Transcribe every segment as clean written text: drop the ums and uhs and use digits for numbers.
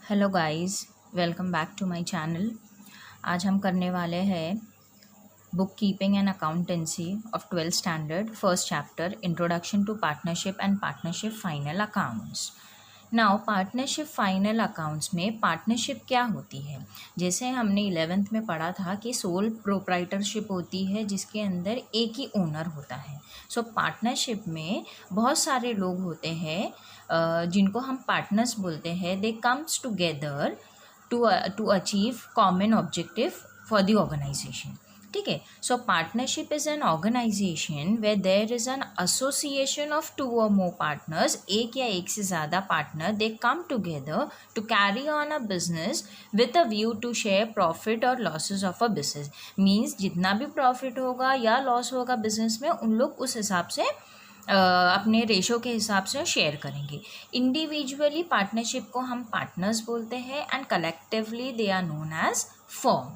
Hello guys, welcome back to my channel. आज हम करने वाले हैं book keeping and accountancy of 12th standard first chapter introduction to partnership and partnership final accounts. Now partnership final accounts में partnership क्या होती है? जैसे हमने 11th में पढ़ा था कि सोल प्रोप्राइटरशिप होती है जिसके अंदर एक ही ओनर होता है। सो पार्टनरशिप में बहुत सारे लोग होते हैं जिनको हम पार्टनर्स बोलते हैं। They comes together to achieve common objective for the organisation. ठीक है। So partnership is an organisation where there is an association of two और मोर पार्टनर्स। एक या एक से ज़्यादा partner they come together to carry on a business with a view to share profit और losses of a business. Means जितना भी profit होगा या लॉस होगा बिजनेस में, उन लोग उस हिसाब से अपने रेशो के हिसाब से शेयर करेंगे। इंडिविजुअली पार्टनरशिप को हम पार्टनर्स बोलते हैं and collectively they are known as firm.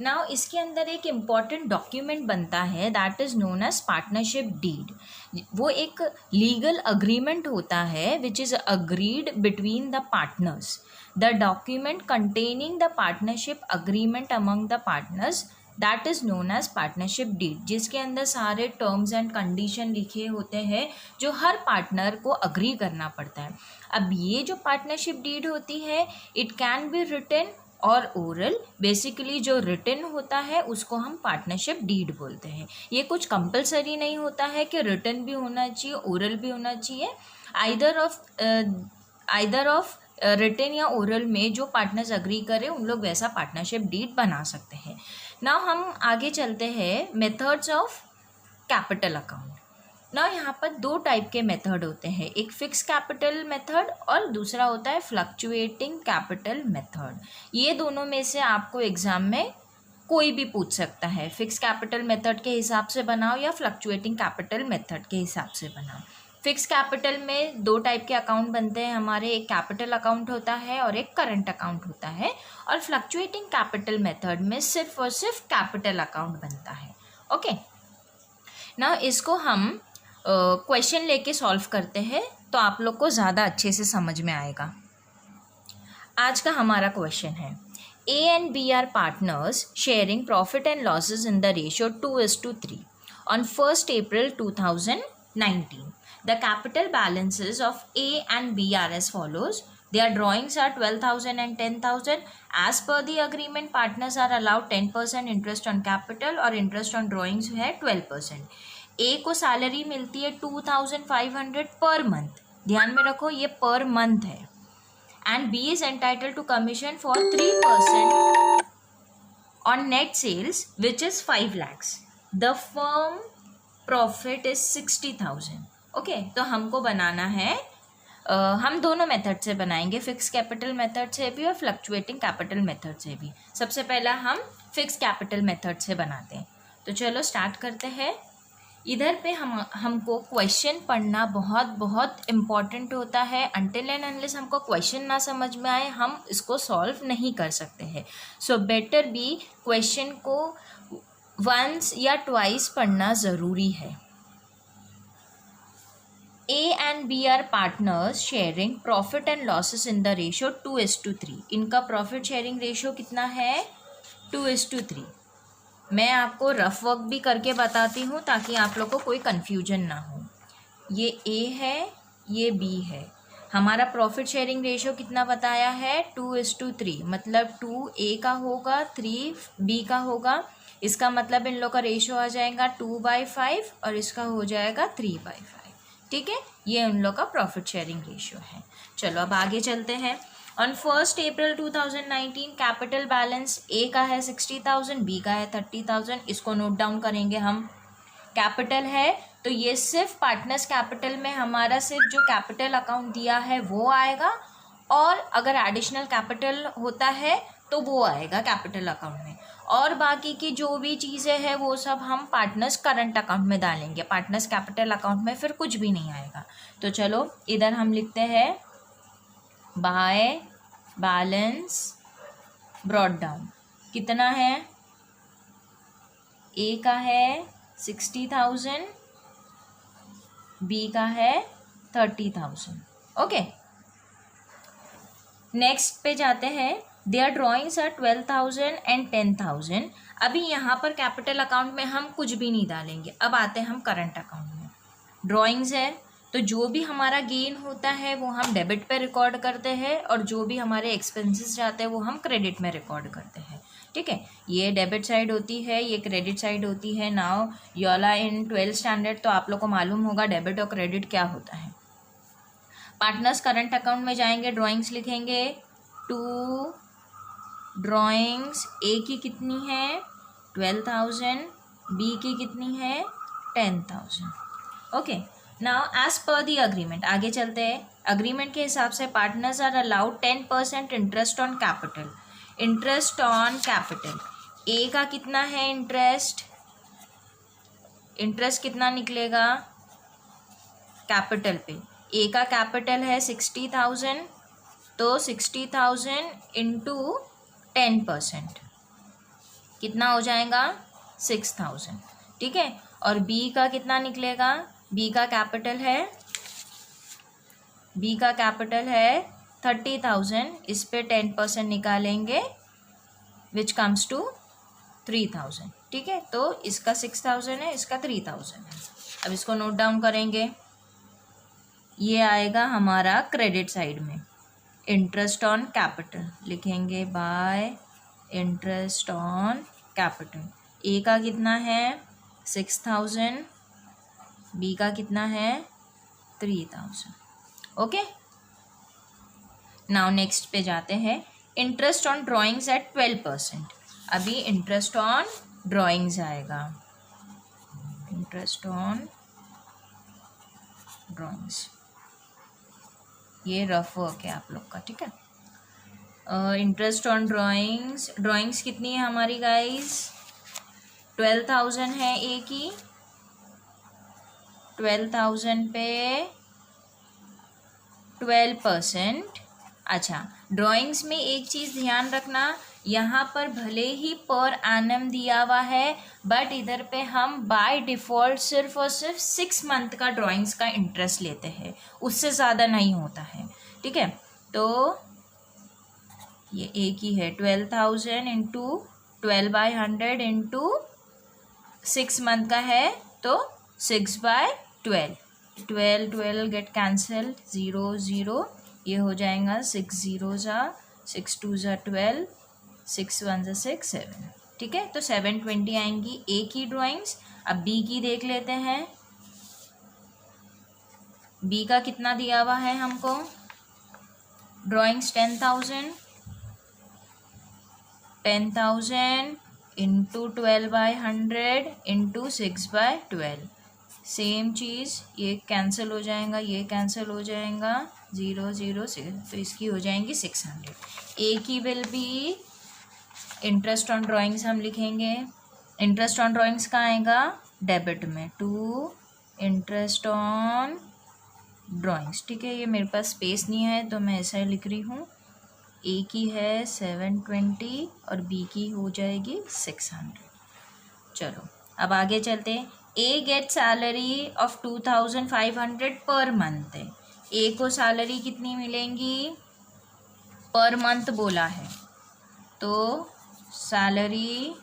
Now इसके अंदर एक इम्पॉर्टेंट डॉक्यूमेंट बनता है that is known as partnership deed. वो एक लीगल अग्रीमेंट होता है which is agreed between the partners. The document containing the partnership agreement among the partners that is known as partnership deed, जिसके अंदर सारे terms and condition लिखे होते हैं जो हर पार्टनर को अग्री करना पड़ता है। अब ये जो पार्टनरशिप डीड होती है इट कैन बी रिटन और ओरल। बेसिकली जो रिटन होता है उसको हम पार्टनरशिप डीड बोलते हैं। ये कुछ कंपलसरी नहीं होता है कि रिटन भी होना चाहिए, ओरल भी होना चाहिए। आइदर ऑफ रिटन या ओरल में जो पार्टनर्स अग्री करें उन लोग वैसा पार्टनरशिप डीड बना सकते हैं। नाउ हम आगे चलते हैं मेथड्स ऑफ कैपिटल अकाउंट। ना यहाँ पर दो टाइप के मेथड होते हैं, एक फिक्स कैपिटल मेथड और दूसरा होता है फ्लक्चुएटिंग कैपिटल मेथड। ये दोनों में से आपको एग्जाम में कोई भी पूछ सकता है, फिक्स कैपिटल मेथड के हिसाब से बनाओ या फ्लक्चुएटिंग कैपिटल मेथड के हिसाब से बनाओ। फिक्स कैपिटल में दो टाइप के अकाउंट बनते हैं हमारे, एक कैपिटल अकाउंट होता है और एक करंट अकाउंट होता है। और फ्लक्चुएटिंग कैपिटल मेथड में सिर्फ और सिर्फ कैपिटल अकाउंट बनता है। ओके, ना इसको हम क्वेश्चन लेके सॉल्व करते हैं तो आप लोग को ज़्यादा अच्छे से समझ में आएगा। आज का हमारा क्वेश्चन है, A and B are partners sharing profit and losses in the ratio 2:3 on 1st April 2019. The capital balances of A and B are as follows. Their drawings are 12,000 and 10,000. As per the agreement, partners are allowed 10% interest on capital और interest on drawings है 12%. A को salary मिलती है 2,500 per month, ध्यान में रखो ये per month है। And B is entitled to commission for 3% on net sales which is 5 lakhs. The firm profit is 60,000. Okay, तो हमको बनाना है, हम दोनों मेथड से बनाएंगे, फिक्स कैपिटल मेथड से भी और फ्लक्चुएटिंग कैपिटल मेथड से भी। सबसे पहला हम फिक्स कैपिटल मेथड से बनाते हैं, तो चलो स्टार्ट करते हैं। इधर पे हमको क्वेश्चन पढ़ना बहुत बहुत इम्पॉर्टेंट होता है। अनटिल एंड अनलेस हमको क्वेश्चन ना समझ में आए हम इसको सॉल्व नहीं कर सकते हैं। सो बेटर बी क्वेश्चन को वंस या ट्वाइस पढ़ना ज़रूरी है। A and B are partners sharing profit and losses in the ratio 2:3. इनका प्रॉफिट शेयरिंग रेशियो कितना है? 2:3। मैं आपको रफ वर्क भी करके बताती हूँ ताकि आप लोग को कोई कन्फ्यूजन ना हो। ये A है, ये B है। हमारा प्रॉफिट शेयरिंग रेशियो कितना बताया है? 2:3। मतलब 2 A का होगा, 3 B का होगा। इसका मतलब इन लोग का रेशियो आ जाएगा 2/5 और इसका हो जाएगा 3/5। ठीक है, ये उन लोग का प्रॉफिट शेयरिंग रेशियो है। चलो अब आगे चलते हैं। On 1st April 2019 capital balance A का है 60,000, बी का है 30,000। इसको नोट डाउन करेंगे हम। कैपिटल है तो ये सिर्फ पार्टनर्स कैपिटल में हमारा सिर्फ जो कैपिटल अकाउंट दिया है वो आएगा, और अगर एडिशनल कैपिटल होता है तो वो आएगा कैपिटल अकाउंट में, और बाकी की जो भी चीज़ें हैं वो सब हम पार्टनर्स करंट अकाउंट में डालेंगे। पार्टनर्स कैपिटल अकाउंट में फिर कुछ भी नहीं आएगा। तो चलो इधर हम लिखते हैं बाय बैलेंस ब्रॉट डाउन। कितना है? ए का है 60,000, बी का है 30,000। ओके, नेक्स्ट पे जाते हैं, देयर ड्राइंग्स आर 12,000 एंड 10,000। अभी यहाँ पर कैपिटल अकाउंट में हम कुछ भी नहीं डालेंगे। अब आते हैं हम करंट अकाउंट में। ड्राइंग्स है तो जो भी हमारा गेन होता है वो हम डेबिट पे रिकॉर्ड करते हैं, और जो भी हमारे एक्सपेंसेस जाते हैं वो हम क्रेडिट में रिकॉर्ड करते हैं। ठीक है, ये डेबिट साइड होती है, ये क्रेडिट साइड होती है। नाउ योला इन 12th स्टैंडर्ड, तो आप लोग को मालूम होगा डेबिट और क्रेडिट क्या होता है। पार्टनर्स करंट अकाउंट में जाएंगे, ड्राइंग्स लिखेंगे, 2 ड्राइंग्स, ए की कितनी है 12,000, बी की कितनी है 10,000। ओके, नाउ एज पर दी अग्रीमेंट, आगे चलते हैं। अग्रीमेंट के हिसाब से partners are allowed 10% interest on capital. Interest on capital, A का कितना है इंटरेस्ट, इंटरेस्ट कितना निकलेगा कैपिटल पे। ए का कैपिटल है 60,000, तो 60,000 इंटू 10% कितना हो जाएगा 6,000। ठीक है, और बी का कितना निकलेगा, बी का कैपिटल है 30,000, इस पे 10% निकालेंगे विच कम्स टू 3,000। ठीक है, तो इसका 6,000 है, इसका 3,000 है। अब इसको नोट डाउन करेंगे, ये आएगा हमारा क्रेडिट साइड में। इंटरेस्ट ऑन कैपिटल लिखेंगे bye interest on capital. A का कितना है 6,000, बी का कितना है 3,000। ओके, नाउ नेक्स्ट पे जाते हैं। Interest on drawings at 12%। अभी इंटरेस्ट ऑन ड्राइंग्स आएगा, इंटरेस्ट ऑन ड्राइंग्स, ये रफ वर्क है आप लोग का। ठीक है, इंटरेस्ट ऑन ड्राइंग्स, ड्राइंग्स कितनी है हमारी गाइस 12,000 है ए की, 12,000 पे 12%। अच्छा, ड्राइंग्स में एक चीज़ ध्यान रखना, यहाँ पर भले ही पर एनम दिया हुआ है, बट इधर पे हम बाय डिफ़ॉल्ट सिर्फ और सिर्फ 6 मंथ का ड्राइंग्स का इंटरेस्ट लेते हैं, उससे ज़्यादा नहीं होता है। ठीक है, तो ये ए की है 12,000 इंटू 12/100 इंटू 6 मंथ का है, तो 6/12, 12 गेट कैंसल, 0 0, ये हो जाएगा 6 0 ज़ा 6 2 ज़ा 12, 6 1 ज़ा 6 7। ठीक है, तो 720 आएंगी ए की ड्राइंग्स। अब बी की देख लेते हैं, बी का कितना दिया हुआ है हमको ड्राइंग्स 10,000 इंटू 12/100 इंटू 6/12, सेम चीज़, ये कैंसिल हो जाएगा, ये कैंसिल हो जाएगा, 0 0 6, तो इसकी हो जाएंगी 600। ए की will be interest on drawings हम लिखेंगे, इंटरेस्ट ऑन ड्राइंग्स का आएगा डेबिट में, 2 इंटरेस्ट ऑन ड्राइंग्स। ठीक है, ये मेरे पास स्पेस नहीं है तो मैं ऐसा ही लिख रही हूँ। ए की है 720 और बी की हो जाएगी 600। चलो अब आगे चलते हैं। ए get salary of 2,500 per month है। ए को सैलरी कितनी मिलेंगी पर मंथ बोला है, तो सैलरी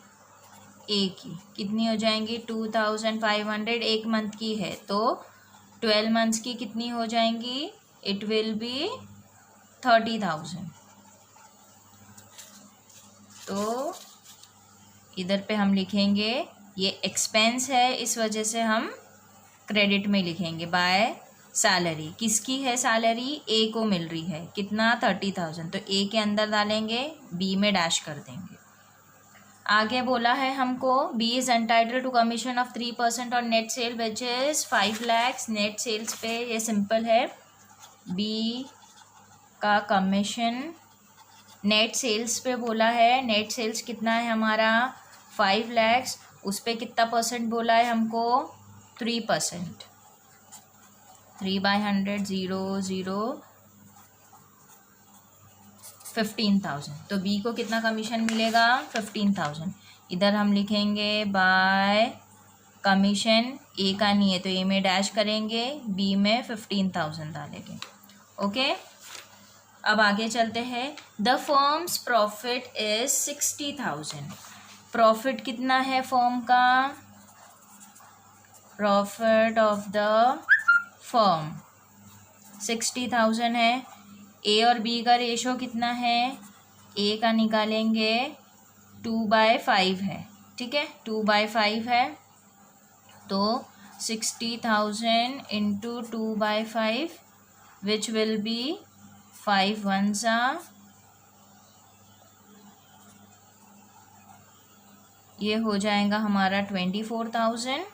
ए की कितनी हो जाएंगी 2,500, एक मंथ की है, तो 12 मंथ्स की कितनी हो जाएंगी, इट विल बी 30,000। तो इधर पे हम लिखेंगे, ये एक्सपेंस है इस वजह से हम क्रेडिट में लिखेंगे बाय सैलरी। किसकी है सैलरी, ए को मिल रही है, कितना 30,000, तो ए के अंदर डालेंगे, बी में डैश कर देंगे। आगे बोला है हमको B is entitle to commission of 3% on net sale which is 5 lakhs। Net sales पे ये सिंपल है, बी का कमीशन नेट सेल्स पे बोला है, नेट सेल्स कितना है हमारा 5 lakhs, उस पर कितना परसेंट बोला है हमको 3%, 3/100, 0 0, 15,000, तो बी को कितना कमीशन मिलेगा 15,000। इधर हम लिखेंगे बाय कमीशन, ए का नहीं है तो ए में डैश करेंगे, बी में 15,000 डालेंगे। ओके, अब आगे चलते हैं। The firms profit is 60,000। Profit कितना है फर्म का? प्रॉफिट ऑफ द फर्म 60,000 है। ए और बी का रेशो कितना है? ए का निकालेंगे 2/5 है, ठीक है, 2/5 है। तो 60,000 into 2/5 which will be 5 1s ये हो जाएगा हमारा 24,000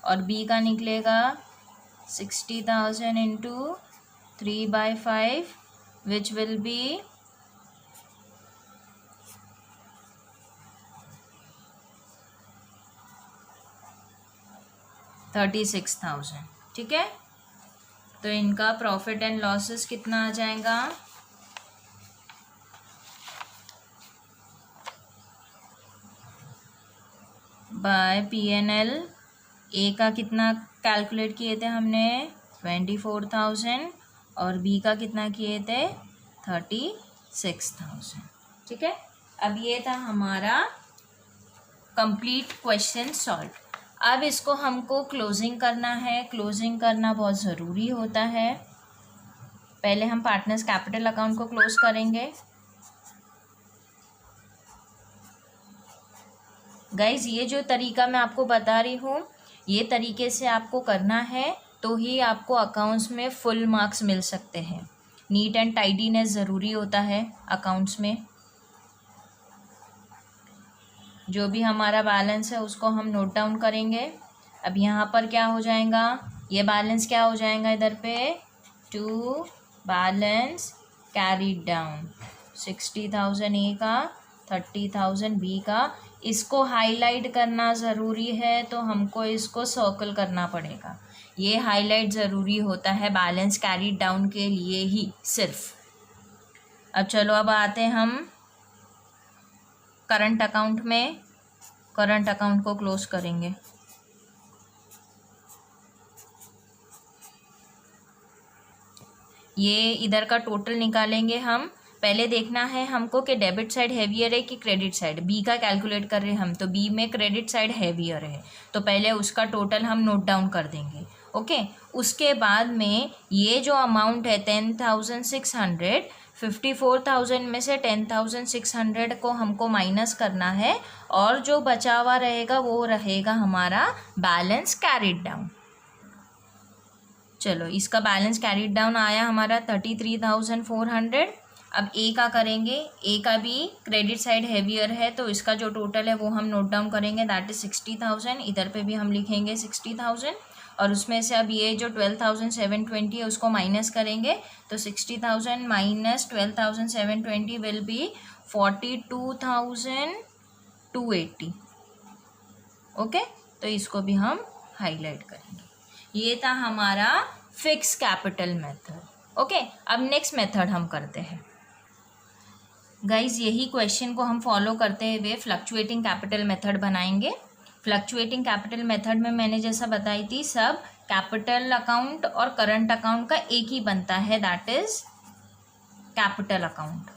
और बी का निकलेगा 60,000 इंटू 3/5 विच विल बी 36,000, ठीक है। तो इनका प्रॉफिट एंड लॉसेस कितना आ जाएगा? बाय P&L ए का कितना कैलकुलेट किए थे हमने? 24,000 और बी का कितना किए थे? 36,000, ठीक है। अब ये था हमारा कंप्लीट क्वेश्चन सॉल्व। अब इसको हमको क्लोजिंग करना है। क्लोजिंग करना बहुत ज़रूरी होता है। पहले हम पार्टनर्स कैपिटल अकाउंट को क्लोज करेंगे। गाइज ये जो तरीका मैं आपको बता रही हूँ, ये तरीके से आपको करना है तो ही आपको अकाउंट्स में फुल मार्क्स मिल सकते हैं। नीट एंड टाइडीनेस ज़रूरी होता है अकाउंट्स में। जो भी हमारा बैलेंस है उसको हम नोट डाउन करेंगे। अब यहाँ पर क्या हो जाएगा? ये बैलेंस क्या हो जाएगा इधर पे? टू बैलेंस कैरीड डाउन 60,000 ए का, 30,000 बी का। इसको हाईलाइट करना ज़रूरी है तो हमको इसको सर्कल करना पड़ेगा। ये हाईलाइट ज़रूरी होता है बैलेंस कैरीड डाउन के लिए ही सिर्फ। अब चलो अब आते हैं हम करंट अकाउंट में। करंट अकाउंट को क्लोज करेंगे। ये इधर का टोटल निकालेंगे हम। पहले देखना है हमको कि डेबिट साइड हैवियर है कि क्रेडिट साइड। बी का कैलकुलेट कर रहे हैं हम, तो बी में क्रेडिट साइड हैवियर है, तो पहले उसका टोटल हम नोट डाउन कर देंगे। ओके, उसके बाद में ये जो अमाउंट है 10,600, 54,000 में से 10,600 को हमको माइनस करना है और जो बचा हुआ रहेगा वो रहेगा हमारा बैलेंस कैरीड डाउन। चलो इसका बैलेंस कैरीड डाउन आया हमारा 33,400। अब ए का करेंगे। ए का भी क्रेडिट साइड हैवियर है तो इसका जो टोटल है वो हम नोट डाउन करेंगे, दैट इज 60,000। इधर पे भी हम लिखेंगे 60,000 और उसमें से अब ये जो 12,720 है उसको माइनस करेंगे, तो 60,000 माइनस 12,720 विल बी 42,280। ओके, तो इसको भी हम हाईलाइट करेंगे। ये था हमारा फिक्स कैपिटल मेथड। ओके, अब नेक्स्ट मेथड हम करते हैं। गाइज यही क्वेश्चन को हम फॉलो करते हुए फ्लक्चुएटिंग कैपिटल मेथड बनाएंगे। फ्लक्चुएटिंग कैपिटल मेथड में मैंने जैसा बताई थी, सब कैपिटल अकाउंट और करंट अकाउंट का एक ही बनता है, that is capital account.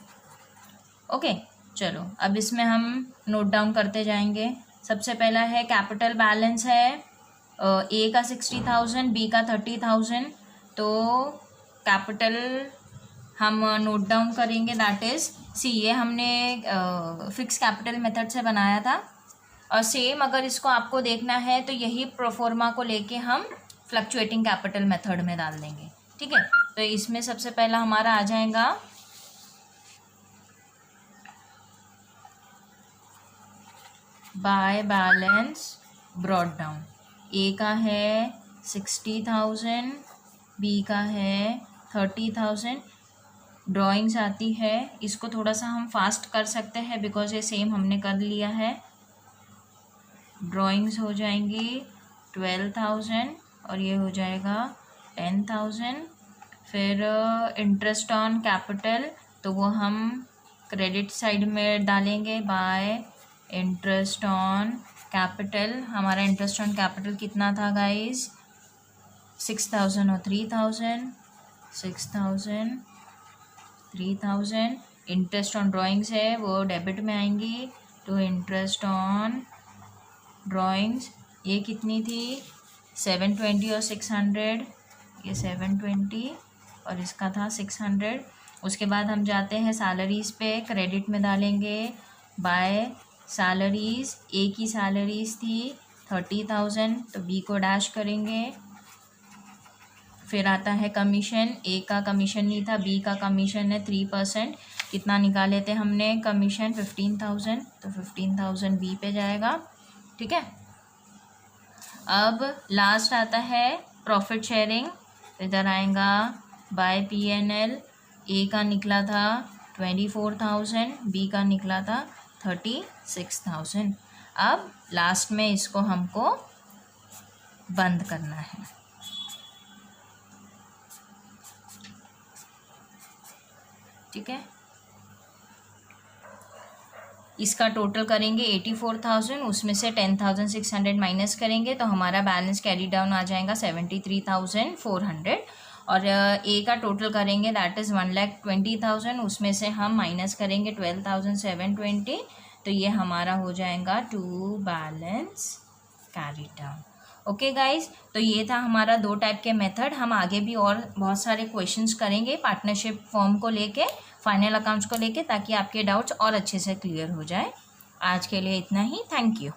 Okay, चलो अब इसमें हम नोट डाउन करते जाएंगे। सबसे पहला है कैपिटल बैलेंस है ए का 60,000, बी का 30,000, तो कैपिटल हम नोट डाउन करेंगे, दैट इज सी। ये हमने फिक्स कैपिटल मेथड से बनाया था और सेम अगर इसको आपको देखना है तो यही प्रोफॉर्मा को लेके हम फ्लक्चुएटिंग कैपिटल मेथड में डाल देंगे, ठीक है। तो इसमें सबसे पहला हमारा आ जाएगा बाय बैलेंस ब्रॉट डाउन। ए का है 60,000, बी का है 30,000। ड्राइंग्स आती है, इसको थोड़ा सा हम फास्ट कर सकते हैं बिकॉज ये सेम हमने कर लिया है। ड्राइंग्स हो जाएंगी 12,000 और ये हो जाएगा 10,000। फिर इंटरेस्ट ऑन कैपिटल, तो वो हम क्रेडिट साइड में डालेंगे बाय इंटरेस्ट ऑन कैपिटल। हमारा इंटरेस्ट ऑन कैपिटल कितना था गाइस? 6,000 और 3,000, 6,000 3000। इंटरेस्ट ऑन ड्राइंग्स है वो डेबिट में आएंगी, तो इंटरेस्ट ऑन ड्राइंग्स ये कितनी थी 720 और 600, ये 720 और इसका था 600। उसके बाद हम जाते हैं सैलरीज़ पे, क्रेडिट में डालेंगे बाय सैलरीज़, ए की सैलरीज़ थी 30,000 तो बी को डैश करेंगे। फिर आता है कमीशन, ए का कमीशन नहीं था, बी का कमीशन है 3%, कितना निकाले थे हमने कमीशन 15,000 तो 15,000 बी पे जाएगा। ठीक है, अब लास्ट आता है प्रॉफिट शेयरिंग, इधर आएगा बाय P&L, ए का निकला था 24,000, बी का निकला था 36,000। अब लास्ट में इसको हमको बंद करना है। ठीक है, इसका टोटल करेंगे 84,000, उसमें से 10,600 माइनस करेंगे तो हमारा बैलेंस कैरी डाउन आ जाएगा 73,400। और ए का टोटल करेंगे दैट इज़ 1,20,000, उसमें से हम माइनस करेंगे 12,720 तो ये हमारा हो जाएगा to balance carry down. Okay guys, तो ये था हमारा 2 टाइप के मेथड। हम आगे भी और बहुत सारे क्वेश्चंस करेंगे पार्टनरशिप फॉर्म को लेके, फाइनल अकाउंट्स को लेके, ताकि आपके डाउट्स और अच्छे से क्लियर हो जाए। आज के लिए इतना ही, थैंक यू।